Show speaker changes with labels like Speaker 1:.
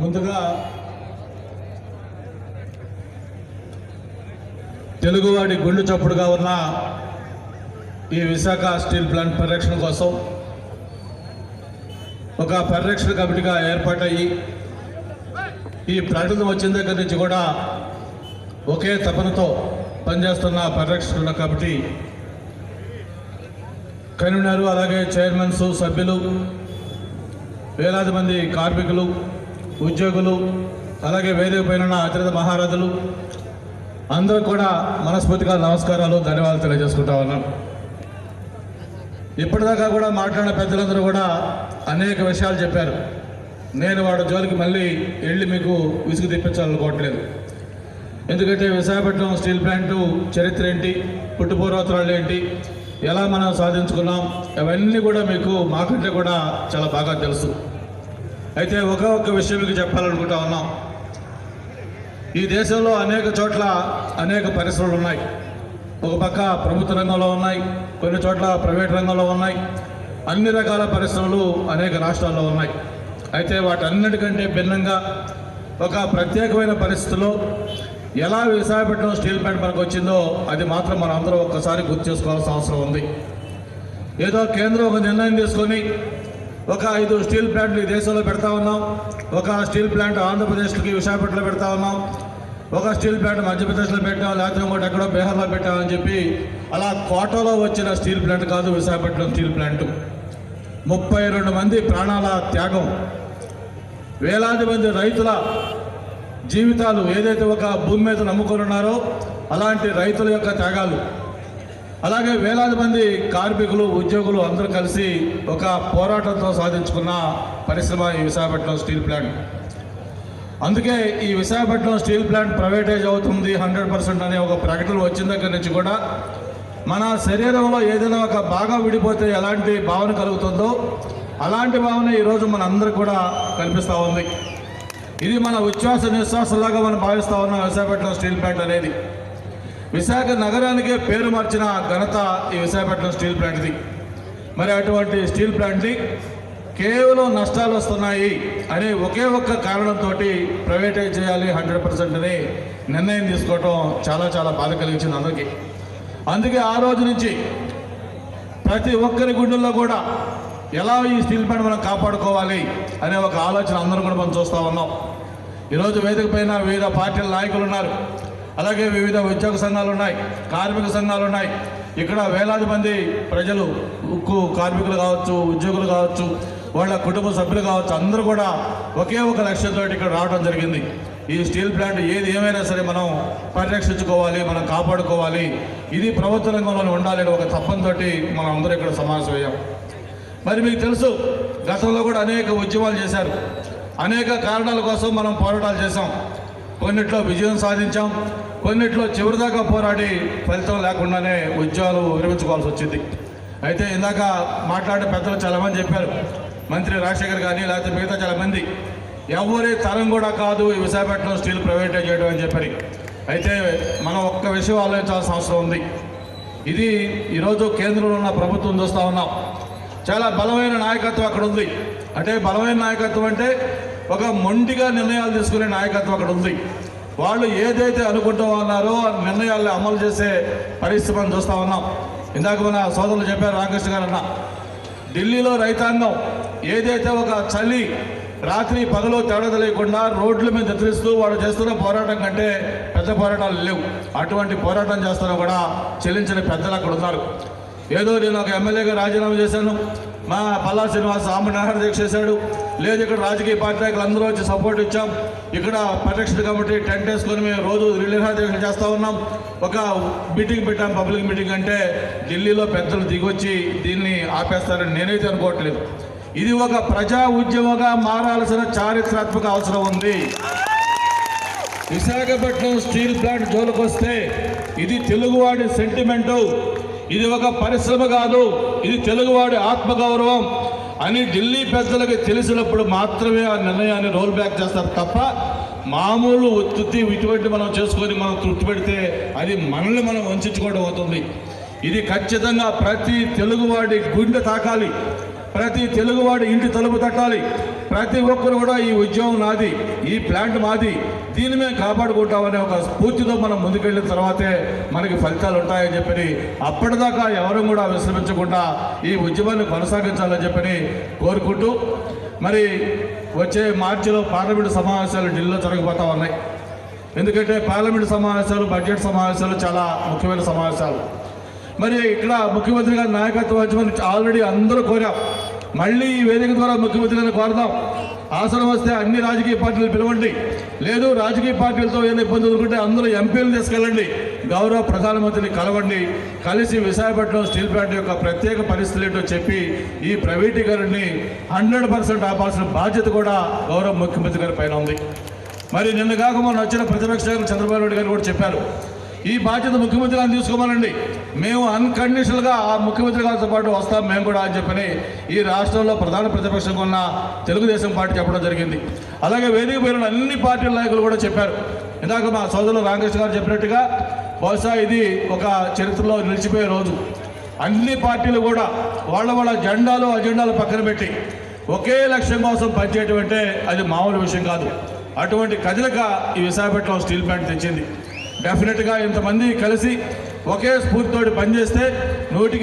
Speaker 1: ముందుగా తెలుగువాడి గుండు చప్పుడుగా ఉన్న ఈ విశాఖ స్టీల్ ప్లాంట్ పరిరక్షణ కోసం ఒక పరిరక్షణ కమిటీగా ఏర్పాటయ్యి ఈ ప్రకటన వచ్చిన దగ్గర నుంచి కూడా ఒకే తపనతో పనిచేస్తున్న పరిరక్షణ కమిటీ కన్వీనరు, అలాగే చైర్మన్స్, సభ్యులు, వేలాది మంది కార్మికులు, ఉద్యోగులు, అలాగే వేదిక పైన అతిరథ మహారథులు అందరూ కూడా మనస్ఫూర్తిగా నమస్కారాలు, ధన్యవాదాలు తెలియజేసుకుంటా ఉన్నాను. ఇప్పటిదాకా కూడా మాట్లాడిన పెద్దలందరూ కూడా అనేక విషయాలు చెప్పారు. నేను వాడి జోలికి మళ్ళీ వెళ్ళి మీకు విసుగు తెప్పించాలనుకోవట్లేదు. ఎందుకంటే విశాఖపట్నం స్టీల్ ప్లాంటు చరిత్ర ఏంటి, పుట్టుపూర్వోత్తరాలు ఏంటి, ఎలా మనం సాధించుకున్నాం, అవన్నీ కూడా మీకు మాకంటే కూడా చాలా బాగా తెలుసు. అయితే ఒక్క విషయం మీకు చెప్పాలనుకుంటా ఉన్నాం. ఈ దేశంలో అనేక చోట్ల అనేక పరిశ్రమలు ఉన్నాయి. ఒక పక్క ప్రభుత్వ రంగంలో ఉన్నాయి, కొన్ని చోట్ల ప్రైవేట్ రంగంలో ఉన్నాయి. అన్ని రకాల పరిశ్రమలు అనేక రాష్ట్రాల్లో ఉన్నాయి. అయితే వాటన్నిటికంటే భిన్నంగా ఒక ప్రత్యేకమైన పరిస్థితిలో ఎలా విశాఖపట్నం స్టీల్ ప్లాంట్ మనకు వచ్చిందో అది మాత్రం మనం అందరూ ఒక్కసారి గుర్తు చేసుకోవాల్సిన అవసరం ఉంది. ఏదో కేంద్రం ఒక నిర్ణయం తీసుకొని ఒక 5 స్టీల్ ప్లాంట్లు ఈ దేశంలో పెడతా ఉన్నాం, ఒక స్టీల్ ప్లాంట్ ఆంధ్రప్రదేశ్కి విశాఖపట్నంలో పెడతా ఉన్నాం, ఒక స్టీల్ ప్లాంట్ మధ్యప్రదేశ్లో పెట్టాం, లేకపోతే ఇంకోటి ఎక్కడో బీహార్లో పెట్టామని చెప్పి అలా కోటలో వచ్చిన స్టీల్ ప్లాంట్ కాదు విశాఖపట్నం స్టీల్ ప్లాంట్. 32 మంది ప్రాణాల త్యాగం, వేలాది మంది రైతుల జీవితాలు ఏదైతే ఒక భూమి మీద నమ్ముకొని ఉన్నారో అలాంటి రైతుల యొక్క త్యాగాలు, అలాగే వేలాది మంది కార్మికులు, ఉద్యోగులు అందరూ కలిసి ఒక పోరాటంతో సాధించుకున్న పరిశ్రమ ఈ విశాఖపట్నం స్టీల్ ప్లాంట్. అందుకే ఈ విశాఖపట్నం స్టీల్ ప్లాంట్ ప్రైవేటైజ్ అవుతుంది 100% అనే ఒక ప్రకటన వచ్చిన దగ్గర నుంచి కూడా మన శరీరంలో ఏదైనా ఒక భాగం విడిపోతే ఎలాంటి భావన కలుగుతుందో అలాంటి భావన ఈరోజు మన అందరికి కూడా కనిపిస్తూ ఉంది. ఇది మన ఉచ్ఛ్వాస నిశ్వాసలాగా మనం భావిస్తూ ఉన్నాం. విశాఖపట్నం స్టీల్ ప్లాంట్ అనేది విశాఖ నగరానికే పేరు మార్చిన ఘనత ఈ విశాఖపట్నం స్టీల్ ప్లాంట్ది. మరి అటువంటి స్టీల్ ప్లాంట్ని కేవలం నష్టాలు వస్తున్నాయి అనే ఒకే ఒక్క కారణంతో ప్రైవేటైజ్ చేయాలి 100% అని నిర్ణయం తీసుకోవటం చాలా చాలా బాధ కలిగించింది అందరికీ. అందుకే ఆ రోజు నుంచి ప్రతి ఒక్కరి గుండెల్లో కూడా ఎలా ఈ స్టీల్ ప్లాంట్ మనం కాపాడుకోవాలి అనే ఒక ఆలోచన అందరూ కూడా మనం చూస్తూ ఉన్నాం. ఈరోజు వేదిక పైన వివిధ పార్టీల నాయకులు ఉన్నారు, అలాగే వివిధ ఉద్యోగ సంఘాలు ఉన్నాయి, కార్మిక సంఘాలు ఉన్నాయి. ఇక్కడ వేలాది మంది ప్రజలు, ఉక్కు కార్మికులు కావచ్చు, ఉద్యోగులు కావచ్చు, వాళ్ళ కుటుంబ సభ్యులు కావచ్చు, అందరూ కూడా ఒకే ఒక లక్ష్యంతో ఇక్కడ రావడం జరిగింది. ఈ స్టీల్ ప్లాంట్ ఏది ఏమైనా సరే మనం పరిరక్షించుకోవాలి, మనం కాపాడుకోవాలి, ఇది ప్రభుత్వ రంగంలో ఉండాలని ఒక తప్పంతో మనం అందరూ ఇక్కడ సమావేశమయ్యాం. మరి మీకు తెలుసు, గతంలో కూడా అనేక ఉద్యమాలు చేశారు, అనేక కారణాల కోసం మనం పోరాటాలు చేశాం. కొన్నిట్లో విజయం సాధించాం, కొన్నిట్లో చివరిదాకా పోరాడి ఫలితం లేకుండానే ఉద్యోగాలు విరమించుకోవాల్సి వచ్చింది. అయితే ఇందాక మాట్లాడే పెద్దలు చాలామంది చెప్పారు, మంత్రి రాజశేఖర్ కానీ లేకపోతే మిగతా చాలామంది, ఎవరి తరం కూడా కాదు ఈ విశాఖపట్నం స్టీల్ ప్రైవేటైజ్ చేయడం అని చెప్పారు. అయితే మనం ఒక్క విషయం ఆలోచించాల్సిన అవసరం ఉంది. ఇది ఈరోజు కేంద్రంలో ఉన్న ప్రభుత్వం చూస్తూ ఉన్నాం, చాలా బలమైన నాయకత్వం అక్కడ ఉంది. అంటే బలమైన నాయకత్వం అంటే ఒక మొండిగా నిర్ణయాలు తీసుకునే నాయకత్వం అక్కడ ఉంది. వాళ్ళు ఏదైతే అనుకుంటూ ఉన్నారో ఆ నిర్ణయాలను అమలు చేసే పరిస్థితి మనం చూస్తూ ఉన్నాం. ఇందాక మన సోదరులు చెప్పారు, రామకృష్ణ గారు అన్న, ఢిల్లీలో రైతాంగం ఏదైతే ఒక చలి రాత్రి పగలు తేడా తెలియకుండా రోడ్ల మీద ఎదురిస్తూ వాడు చేస్తున్న పోరాటం కంటే పెద్ద పోరాటాలు లేవు. అటువంటి పోరాటం చేస్తున్నా కూడా చెల్లించిన పెద్దలు అక్కడ ఉన్నారు. ఏదో నేను ఒక ఎమ్మెల్యేగా రాజీనామా చేశాను, మా పల్లా శ్రీనివాస్ ఆమరణ దీక్ష చేశాడు, లేదు ఇక్కడ రాజకీయ పార్టీ నాయకులు అందరూ వచ్చి సపోర్ట్ ఇచ్చాం, ఇక్కడ పరిరక్షణ కమిటీ టెంట్ వేసుకొని మేము రోజు నిరాహార దీక్ష చేస్తూ ఉన్నాం, ఒక మీటింగ్ పెట్టాం, పబ్లిక్ మీటింగ్ అంటే ఢిల్లీలో పెద్దలు దిగొచ్చి దీన్ని ఆపేస్తారని నేనైతే అనుకోవట్లేదు. ఇది ఒక ప్రజా ఉద్యమంగా మారాల్సిన చారిత్రాత్మక అవసరం ఉంది. విశాఖపట్నం స్టీల్ ప్లాంట్ జోలికి వస్తే ఇది తెలుగువాడి సెంటిమెంటు, ఇది ఒక పరిశ్రమ కాదు, ఇది తెలుగువాడి ఆత్మగౌరవం అని ఢిల్లీ పెద్దలకి తెలిసినప్పుడు మాత్రమే ఆ నిర్ణయాన్ని రోల్ బ్యాక్ చేస్తారు తప్ప మామూలు ఒత్తిడి ఇటువంటి మనం చేసుకొని మనం తృప్తి పెడితే అది మనల్ని మనం వంచుకోవడం అవుతుంది. ఇది ఖచ్చితంగా ప్రతి తెలుగువాడి గుండె తాకాలి, ప్రతి తెలుగువాడి ఇంటి తలుపు తట్టాలి, ప్రతి ఒక్కరు కూడా ఈ ఉద్యోగం నాది, ఈ ప్లాంట్ మాది, దీన్ని మేము కాపాడుకుంటామనే ఒక స్ఫూర్తితో మనం ముందుకెళ్ళిన తర్వాతే మనకి ఫలితాలు ఉంటాయని చెప్పని అప్పటిదాకా ఎవరు కూడా విశ్రమించకుండా ఈ ఉద్యమాన్ని కొనసాగించాలని చెప్పని కోరుకుంటూ, మరి వచ్చే మార్చిలో పార్లమెంటు సమావేశాలు ఢిల్లీలో జరగబోతా ఉన్నాయి. ఎందుకంటే పార్లమెంటు సమావేశాలు, బడ్జెట్ సమావేశాలు చాలా ముఖ్యమైన సమావేశాలు. మరి ఇక్కడ ముఖ్యమంత్రి గారి నాయకత్వం వహించమని ఆల్రెడీ అందరూ కోరాం. మళ్ళీ ఈ వేదిక ద్వారా ముఖ్యమంత్రి గారిని కోరదాం, అవసరం వస్తే అన్ని రాజకీయ పార్టీలు పిలవండి, లేదు రాజకీయ పార్టీలతో ఏదైనా ఇబ్బంది ఉంటే అందరూ ఎంపీలు తీసుకెళ్ళండి, గౌరవ ప్రధానమంత్రిని కలవండి, కలిసి విశాఖపట్నం స్టీల్ ప్లాంట్ యొక్క ప్రత్యేక పరిస్థితులు ఏంటో చెప్పి ఈ ప్రైవేటీకరణని 100% ఆపాల్సిన బాధ్యత కూడా గౌరవ ముఖ్యమంత్రి గారి పైన ఉంది. మరి నిన్న కాక మొన్న వచ్చిన ప్రతిపక్ష నాయకులు చంద్రబాబు నాయుడు గారు కూడా చెప్పారు, ఈ బాధ్యత ముఖ్యమంత్రి గారిని తీసుకోమనండి, మేము అన్కండిషనల్గా ఆ ముఖ్యమంత్రి గారితో పాటు వస్తాం మేము కూడా అని చెప్పని ఈ రాష్ట్రంలో ప్రధాన ప్రతిపక్షంగా ఉన్న తెలుగుదేశం పార్టీ చెప్పడం జరిగింది. అలాగే వేదిక పోయిన అన్ని పార్టీల నాయకులు కూడా చెప్పారు. ఇందాక మా సోదరులు రామకృష్ణ గారు చెప్పినట్టుగా బహుశా ఇది ఒక చరిత్రలో నిలిచిపోయే రోజు. అన్ని పార్టీలు కూడా వాళ్ళ జెండాలు అజెండాలు పక్కన పెట్టి ఒకే లక్ష్యం కోసం పనిచేయటం అంటే అది మామూలు విషయం కాదు. అటువంటి కదలిక ఈ విశాఖపట్నం స్టీల్ ప్లాంట్ తెచ్చింది. డెఫినెట్గా ఇంతమంది కలిసి ఒకే స్ఫూర్తితోటి పనిచేస్తే 100కి